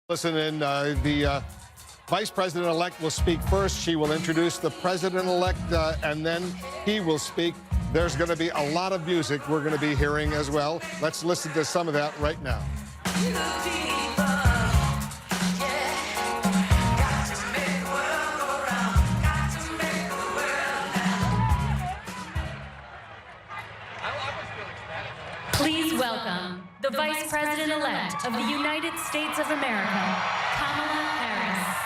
Listen in, the Vice President-elect will speak first. She will introduce the President-elect, and then he will speak. There's going to be a lot of music we're going to be hearing as well. Let's listen to some of that right now. Please welcome the Vice President-elect of the United States of America, Kamala Harris.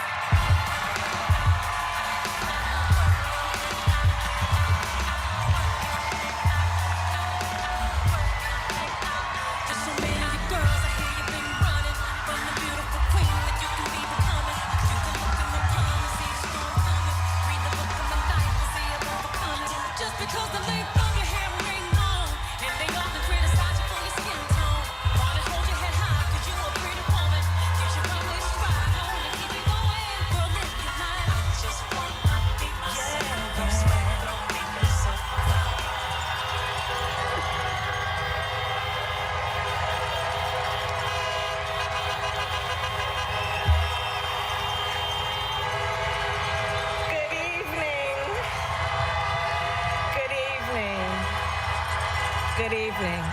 Good evening.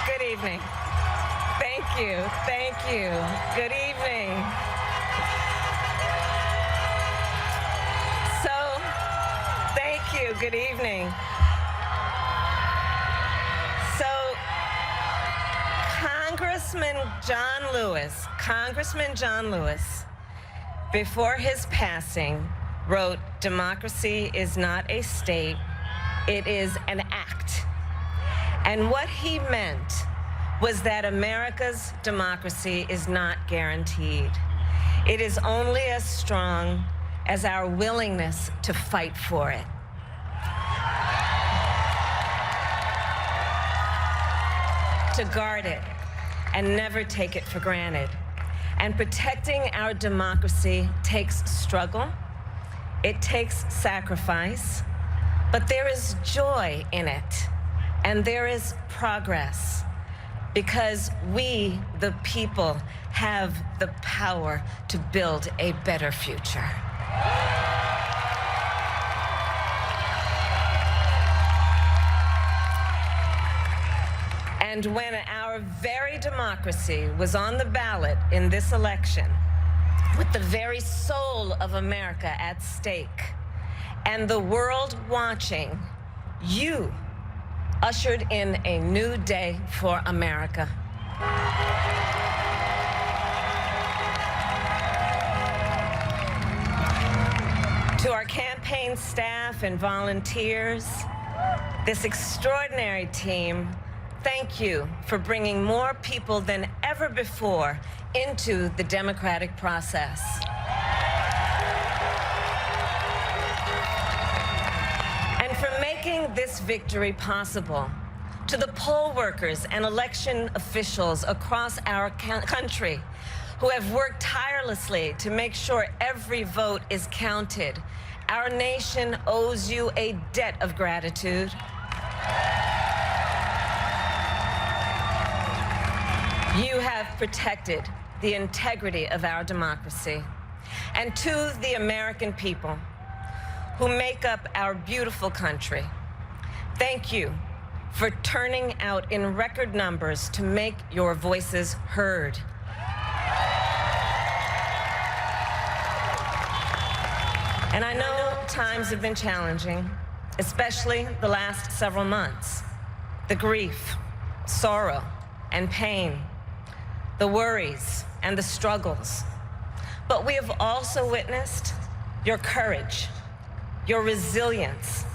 Good evening. Thank you. Thank you. Good evening. So, thank you. Good evening. So, Congressman John Lewis, before his passing, wrote, "Democracy is not a state, it is an act." And what he meant was that America's democracy is not guaranteed. It is only as strong as our willingness to fight for it. To guard it and never take it for granted. And protecting our democracy takes struggle. It takes sacrifice, but there is joy in it, and there is progress, because we, the people, have the power to build a better future. And when our very democracy was on the ballot in this election, with the very soul of America at stake and the world watching, you ushered in a new day for America. To our campaign staff and volunteers, this extraordinary team, thank you for bringing more people than ever before into the democratic process. And for making this victory possible. To the poll workers and election officials across our country who have worked tirelessly to make sure every vote is counted, our nation owes you a debt of gratitude. You have protected the integrity of our democracy. And to the American people who make up our beautiful country, thank you for turning out in record numbers to make your voices heard. And I know times have been challenging, especially the last several months. The grief, sorrow, and pain, the worries and the struggles. But we have also witnessed your courage, your resilience,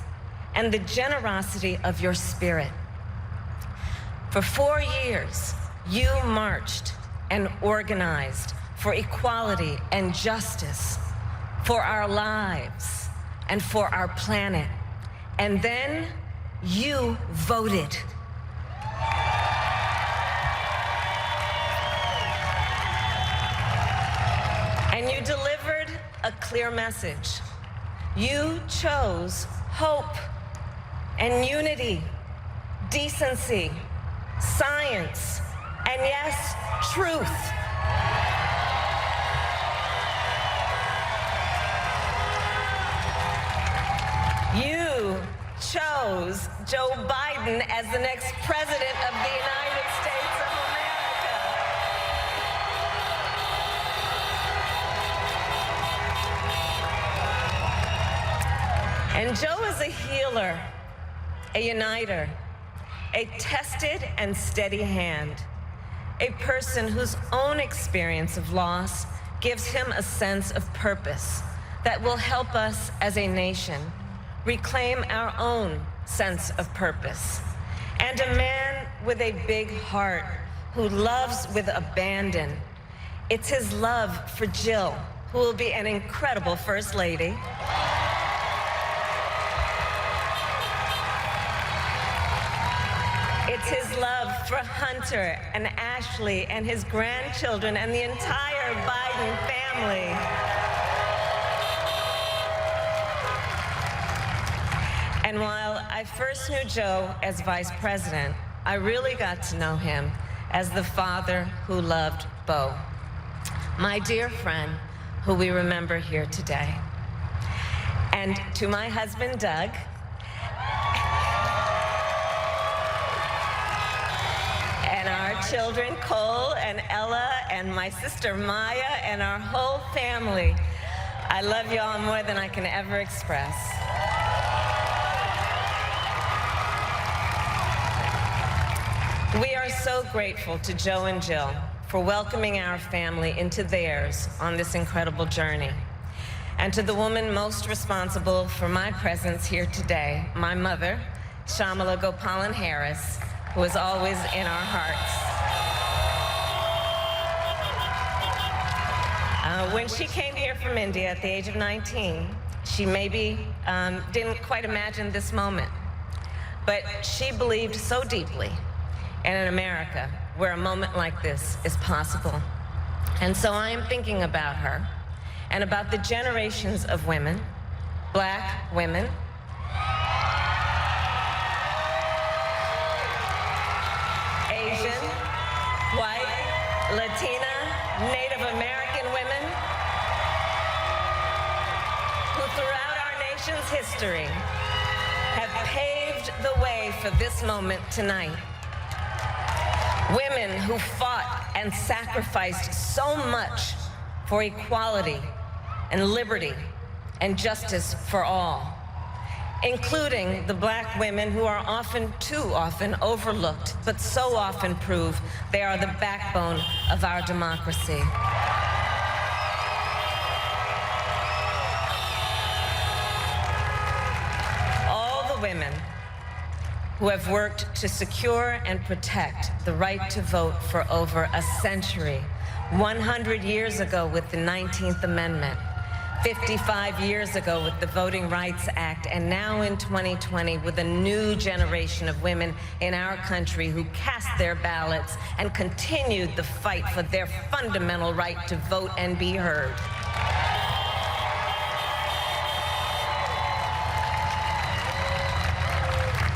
and the generosity of your spirit. For 4 years, you marched and organized for equality and justice, for our lives and for our planet. And then you voted. And you delivered a clear message. You chose hope and unity, decency, science, and yes, truth. You chose Joe Biden as the next president of the United States of America. And Joe is a healer, a uniter, a tested and steady hand, a person whose own experience of loss gives him a sense of purpose that will help us as a nation reclaim our own sense of purpose. And a man with a big heart who loves with abandon. It's his love for Jill, who will be an incredible First Lady. It's his love for Hunter and Ashley and his grandchildren and the entire Biden family. And while I first knew Joe as vice president, I really got to know him as the father who loved Bo, my dear friend who we remember here today. And to my husband, Doug, and our children, Cole and Ella, and my sister Maya, and our whole family, I love you all more than I can ever express. We are so grateful to Joe and Jill for welcoming our family into theirs on this incredible journey. And to the woman most responsible for my presence here today, my mother, Shamala Gopalan Harris, who is always in our hearts. When she came here from India at the age of 19, she maybe didn't quite imagine this moment, but she believed so deeply in an America where a moment like this is possible. And so I am thinking about her and about the generations of women, Black women, Asian, white, Latina, Native American women, who throughout our nation's history have paved the way for this moment tonight. Women who fought and sacrificed so much for equality and liberty and justice for all, including the Black women who are often, too often, overlooked, but so often prove they are the backbone of our democracy. All the women who have worked to secure and protect the right to vote for over a century, 100 years ago with the 19th Amendment, 55 years ago with the Voting Rights Act, and now in 2020 with a new generation of women in our country who cast their ballots and continued the fight for their fundamental right to vote and be heard.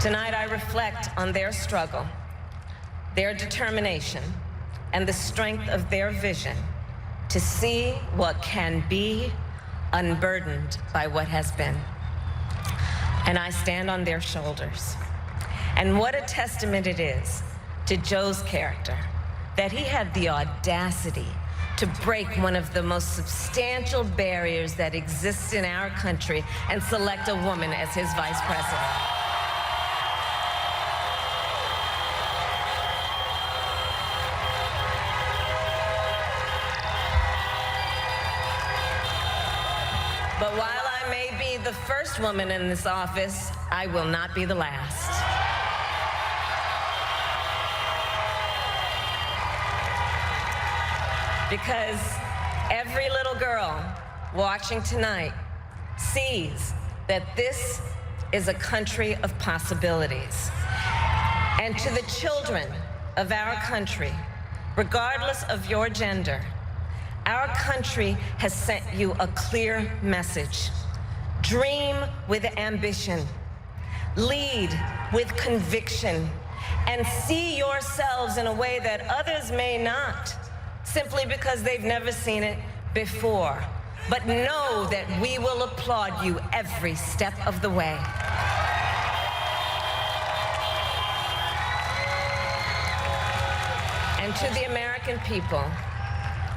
Tonight, I reflect on their struggle, their determination, and the strength of their vision to see what can be unburdened by what has been. And I stand on their shoulders. And what a testament it is to Joe's character that he had the audacity to break one of the most substantial barriers that exists in our country and select a woman as his vice president. But while I may be the first woman in this office, I will not be the last. Because every little girl watching tonight sees that this is a country of possibilities. And to the children of our country, regardless of your gender, our country has sent you a clear message. Dream with ambition. Lead with conviction. and see yourselves in a way that others may not, simply because they've never seen it before. But know that we will applaud you every step of the way. And to the American people,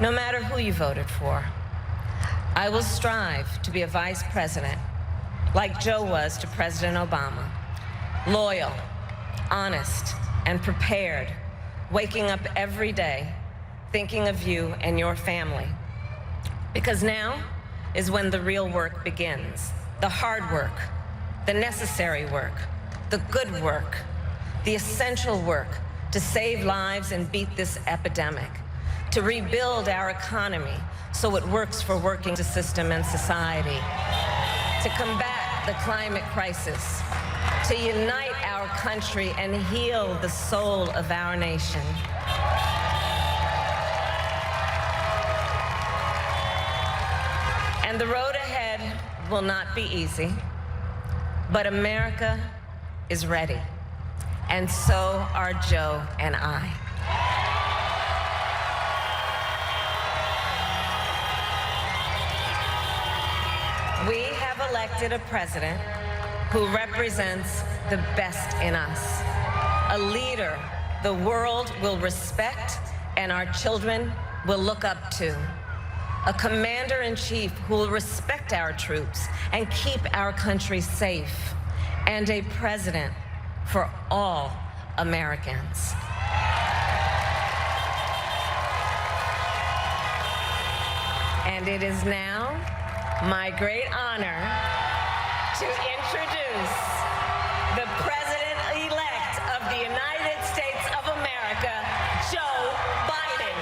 no matter who you voted for, I will strive to be a vice president like Joe was to President Obama, loyal, honest, and prepared, waking up every day thinking of you and your family. Because now is when the real work begins, the hard work, the necessary work, the good work, the essential work to save lives and beat this epidemic, to rebuild our economy so it works for working system and society, to combat the climate crisis, to unite our country and heal the soul of our nation. And the road ahead will not be easy, but America is ready, and so are Joe and I. We have elected a president who represents the best in us, a leader the world will respect and our children will look up to, a commander-in-chief who will respect our troops and keep our country safe, and a president for all Americans. And it is now my great honor to introduce the President-elect of the United States of America, Joe Biden.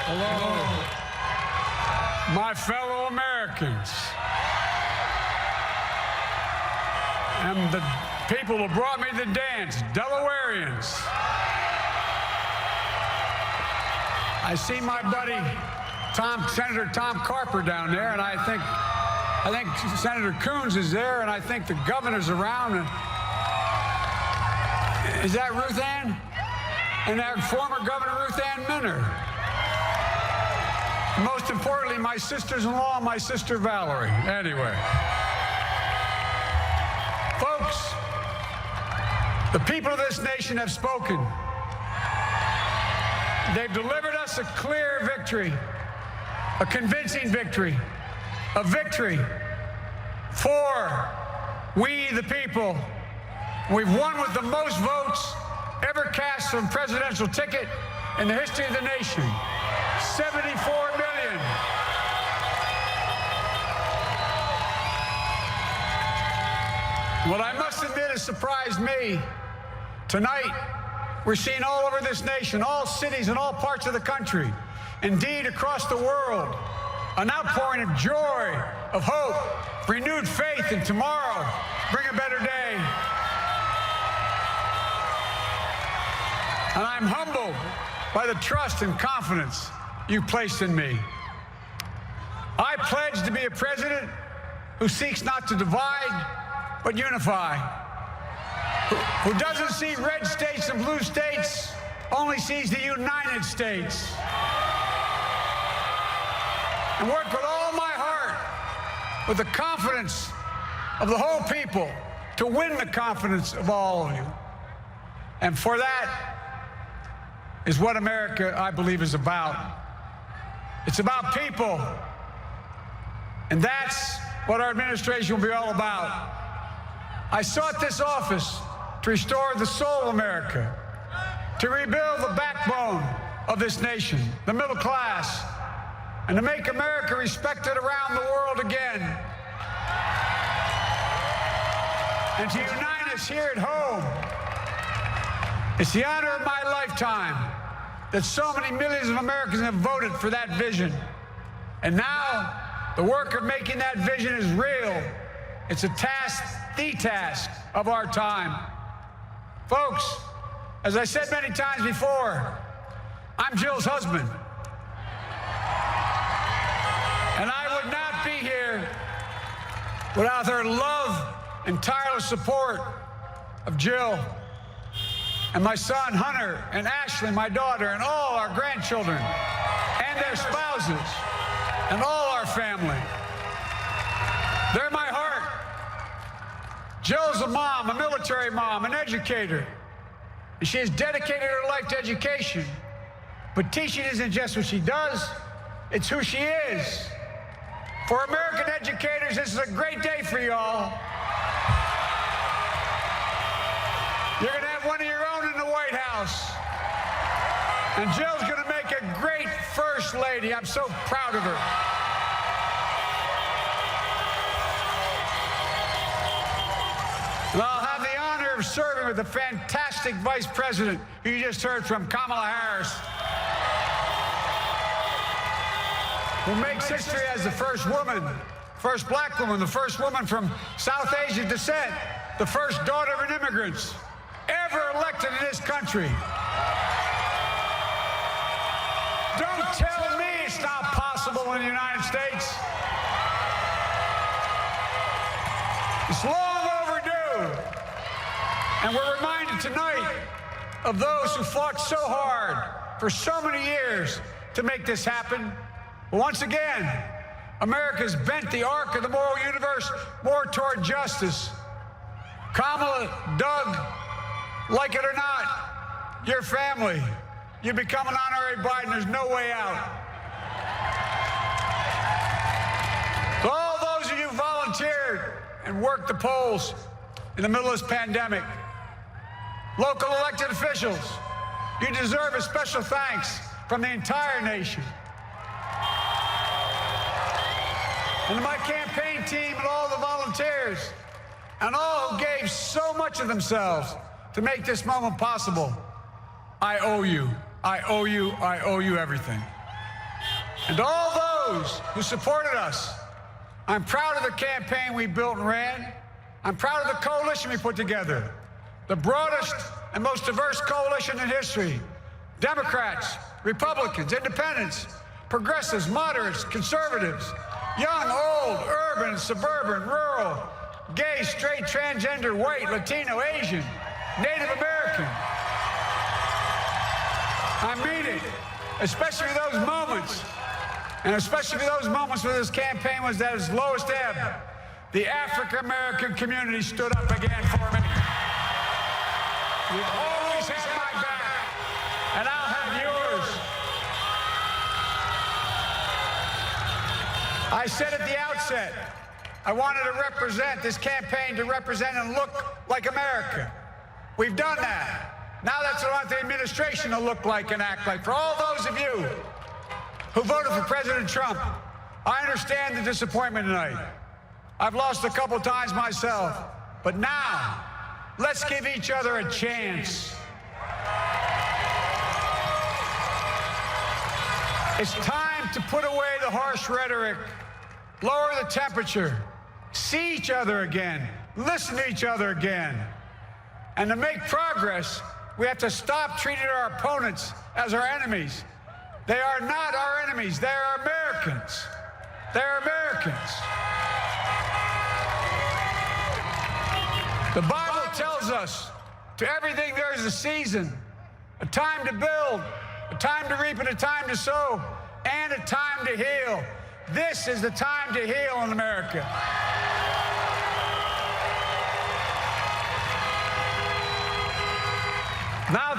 Hello, my fellow Americans, and the people who brought me the dance, Delawareans. I see my buddy Senator Tom Carper down there, and I think Senator Coons is there, and I think the governor's around. Is that Ruth Ann? And that former Governor Ruth Ann Minner. Most importantly, my sisters-in-law, my sister Valerie. Anyway. Folks, the people of this nation have spoken. They've delivered us a clear victory, a convincing victory, a victory for we the people. We've won with the most votes ever cast from presidential ticket in the history of the nation. 74 million. What I must admit has surprised me. Tonight, we're seeing all over this nation, all cities and all parts of the country, indeed across the world, an outpouring of joy, of hope, renewed faith in tomorrow, bring a better day. And I'm humbled by the trust and confidence you placed in me. I pledge to be a president who seeks not to divide, but unify, who doesn't see red states and blue states, only sees the United States. And work with all my heart, with the confidence of the whole people to win the confidence of all of you. And for that is what America, I believe, is about. It's about people. And that's what our administration will be all about. I sought this office to restore the soul of America, to rebuild the backbone of this nation, the middle class, and to make America respected around the world again. And to unite us here at home. It's the honor of my lifetime that so many millions of Americans have voted for that vision. And now, the work of making that vision is real. It's a task, the task of our time. Folks, as I said many times before, I'm Jill's husband. And I would not be here without her love and tireless support of Jill and my son, Hunter, and Ashley, my daughter, and all our grandchildren, and their spouses, and all our family. They're my heart. Jill's a mom, a military mom, an educator. And she has dedicated her life to education. But teaching isn't just what she does, it's who she is. For American educators, this is a great day for you all. You're going to have one of your own in the White House. And Jill's going to make a great First Lady. I'm so proud of her. And I'll have the honor of serving with the fantastic Vice President who you just heard from, Kamala Harris, who makes history as the first woman, first black woman, the first woman from South Asian descent, the first daughter of an immigrant ever elected in this country. Don't tell me it's not possible in the United States. It's long overdue. And we're reminded tonight of those who fought so hard for so many years to make this happen. But once again, America's bent the arc of the moral universe more toward justice. Kamala, Doug, like it or not, your family, you become an honorary Biden, there's no way out. To all those of you who volunteered and worked the polls in the middle of this pandemic, local elected officials, you deserve a special thanks from the entire nation. And to my campaign team and all the volunteers, and all who gave so much of themselves to make this moment possible, I owe you. I owe you. I owe you everything. And to all those who supported us, I'm proud of the campaign we built and ran. I'm proud of the coalition we put together, the broadest and most diverse coalition in history. Democrats, Republicans, independents, progressives, moderates, conservatives, young, old, urban, suburban, rural, gay, straight, transgender, white, Latino, Asian, Native American. I mean it, especially those moments, and especially those moments where this campaign was at its lowest ebb. The African-American community stood up again for me. You've always had my back, and I'll have yours. I said at the outset, I wanted to represent this campaign, to represent and look like America. We've done that. Now that's what I want the administration to look like and act like. For all those of you who voted for President Trump, I understand the disappointment tonight. I've lost a couple times myself. But now, let's give each other a chance. It's time to put away the harsh rhetoric, lower the temperature, see each other again, listen to each other again. And to make progress, we have to stop treating our opponents as our enemies. They are not our enemies. They are Americans. They're Americans. The Bible tells us, to everything there is a season, a time to build, a time to reap, and a time to sow, and a time to heal. This is the time to heal in America.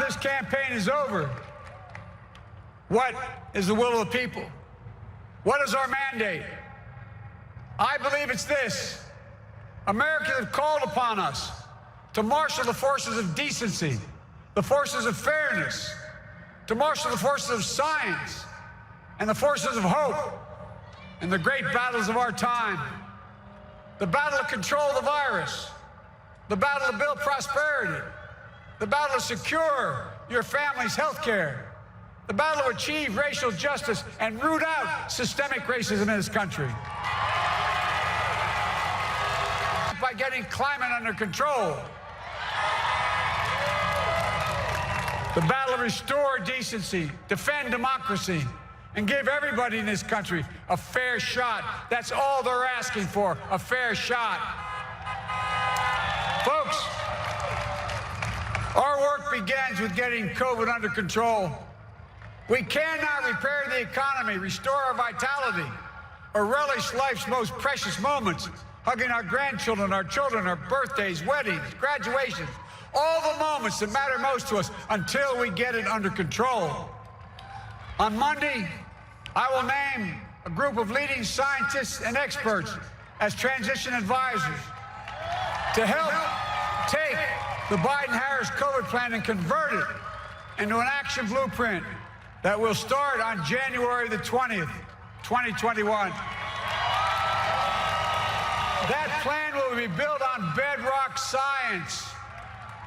this campaign is over, what is the will of the people? What is our mandate? I believe it's this. Americans have called upon us to marshal the forces of decency, the forces of fairness, to marshal the forces of science and the forces of hope in the great battles of our time. The battle to control the virus, the battle to build prosperity, the battle to secure your family's health care, the battle to achieve racial justice and root out systemic racism in this country. By getting climate under control. The battle to restore decency, defend democracy, and give everybody in this country a fair shot. That's all they're asking for, a fair shot. Folks, our work begins with getting COVID under control. We cannot repair the economy, restore our vitality, or relish life's most precious moments, hugging our grandchildren, our children, our birthdays, weddings, graduations, all the moments that matter most to us until we get it under control. On Monday, I will name a group of leading scientists and experts as transition advisors to help take the Biden-Harris COVID plan and convert it into an action blueprint that will start on January the 20th, 2021. That plan will be built on bedrock science.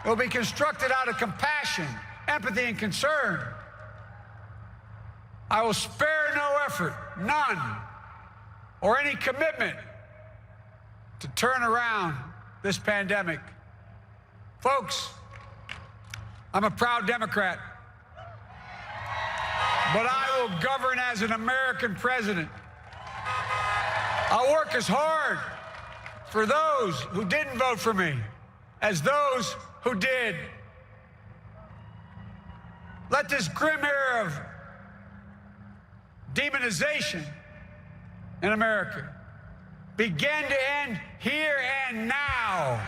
It will be constructed out of compassion, empathy, and concern. I will spare no effort, none, or any commitment to turn around this pandemic. Folks, I'm a proud Democrat, but I will govern as an American president. I'll work as hard for those who didn't vote for me as those who did. Let this grim era of demonization in America begin to end here and now.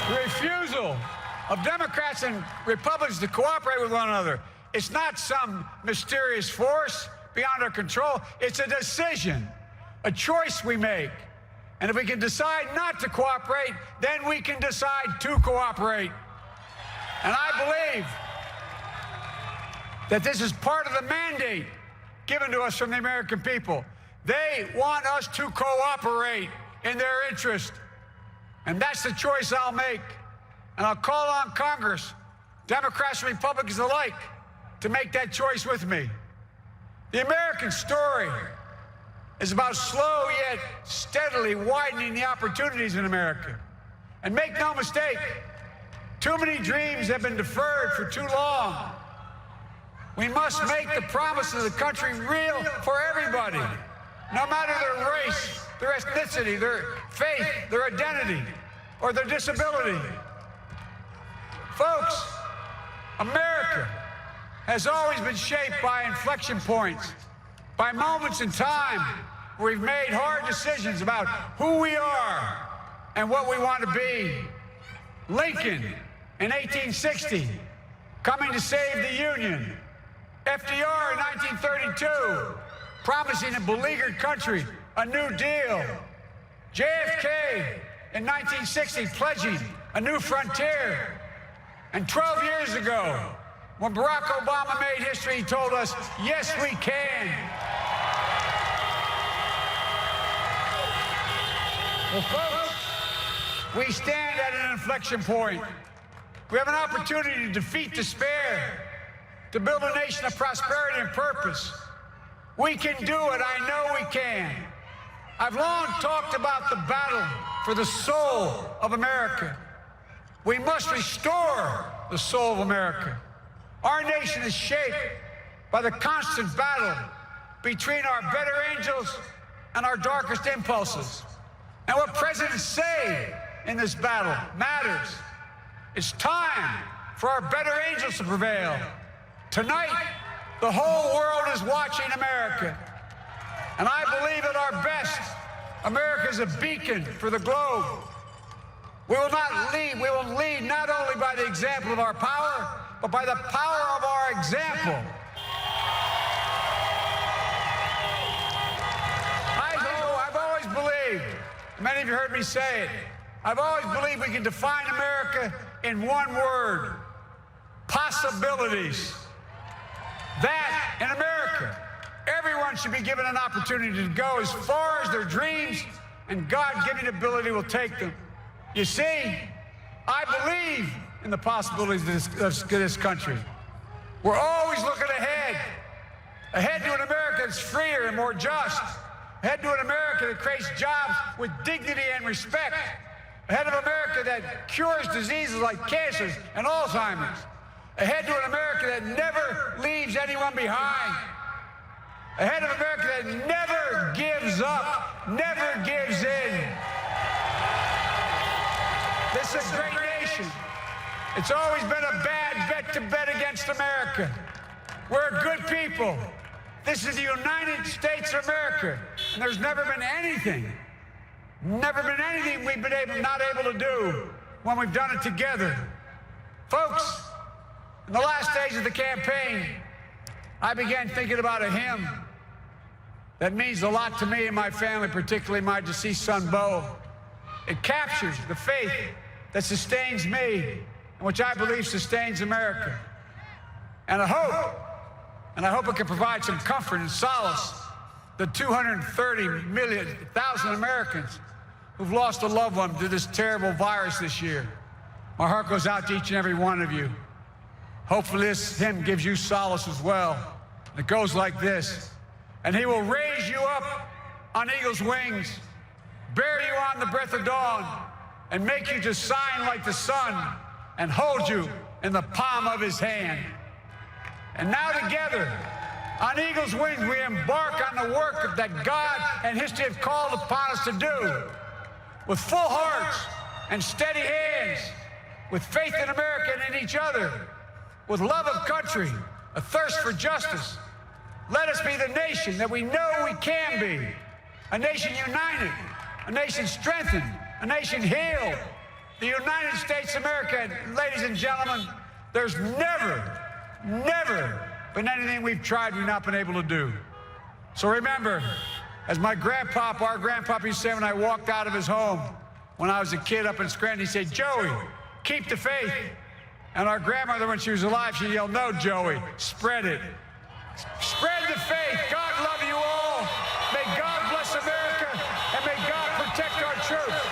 The refusal of Democrats and Republicans to cooperate with one another, it's not some mysterious force beyond our control. It's a decision, a choice we make. And if we can decide not to cooperate, then we can decide to cooperate. And I believe that this is part of the mandate given to us from the American people. They want us to cooperate in their interest. And that's the choice I'll make. And I'll call on Congress, Democrats and Republicans alike, to make that choice with me. The American story is about slow yet steadily widening the opportunities in America. And make no mistake, too many dreams have been deferred for too long. We must make the promise of the country real for everybody, no matter their race, their ethnicity, their faith, their identity, or their disability. Folks, America has always been shaped by inflection points, by moments in time where we've made hard decisions about who we are and what we want to be. Lincoln in 1860, coming to save the Union. FDR in 1932, promising a beleaguered country a new deal. JFK in 1960, pledging a new frontier. And 12 years ago, when Barack Obama made history, he told us, yes, we can. Well, folks, we stand at an inflection point. We have an opportunity to defeat despair, to build a nation of prosperity and purpose. We can do it. I know we can. I've long talked about the battle for the soul of America. We must restore the soul of America. Our nation is shaped by the constant battle between our better angels and our darkest impulses. And what presidents say in this battle matters. It's time for our better angels to prevail. Tonight, the whole world is watching America. And I believe at our best, America is a beacon for the globe. We will not lead. We will lead not only by the example of our power, but by the power of our example. I've always believed, many of you heard me say it, I've always believed we can define America in one word: possibilities. That in America, everyone should be given an opportunity to go as far as their dreams and God-given ability will take them. You see, I believe in the possibilities of this country. We're always looking ahead to an America that's freer and more just, ahead to an America that creates jobs with dignity and respect, ahead of America that cures diseases like cancer and Alzheimer's, ahead to an America that never leaves anyone behind, ahead of America that never gives up, never gives in. This is a great nation. It's always been a bad bet to bet against America. We're a good people. This is the United States of America, and there's never been anything we've been not able to do when we've done it together. Folks, in the last days of the campaign, I began thinking about a hymn that means a lot to me and my family, particularly my deceased son, Bo. It captures the faith that sustains me and which I believe sustains America. And I hope it can provide some comfort and solace the 230,000 Americans who've lost a loved one to this terrible virus this year. My heart goes out to each and every one of you. Hopefully this hymn gives you solace as well. It goes like this: and he will raise you up on eagle's wings, bear you on the breath of dawn, and make you to shine like the sun, and hold you in the palm of his hand. And now together, on eagle's wings, we embark on the work that God and history have called upon us to do. With full hearts and steady hands, with faith in America and in each other, with love of country, a thirst for justice, let us be the nation that we know we can be. A nation united, a nation strengthened, a nation healed. The United States of America, and ladies and gentlemen, there's never been anything we've tried we've not been able to do. So remember, as our grandpapa used to say when I walked out of his home when I was a kid up in Scranton, he said, "Joey, keep the faith." And our grandmother, when she was alive, she yelled, "No, Joey, spread it. Spread the faith. God love you all. May God bless America, and may God protect our troops."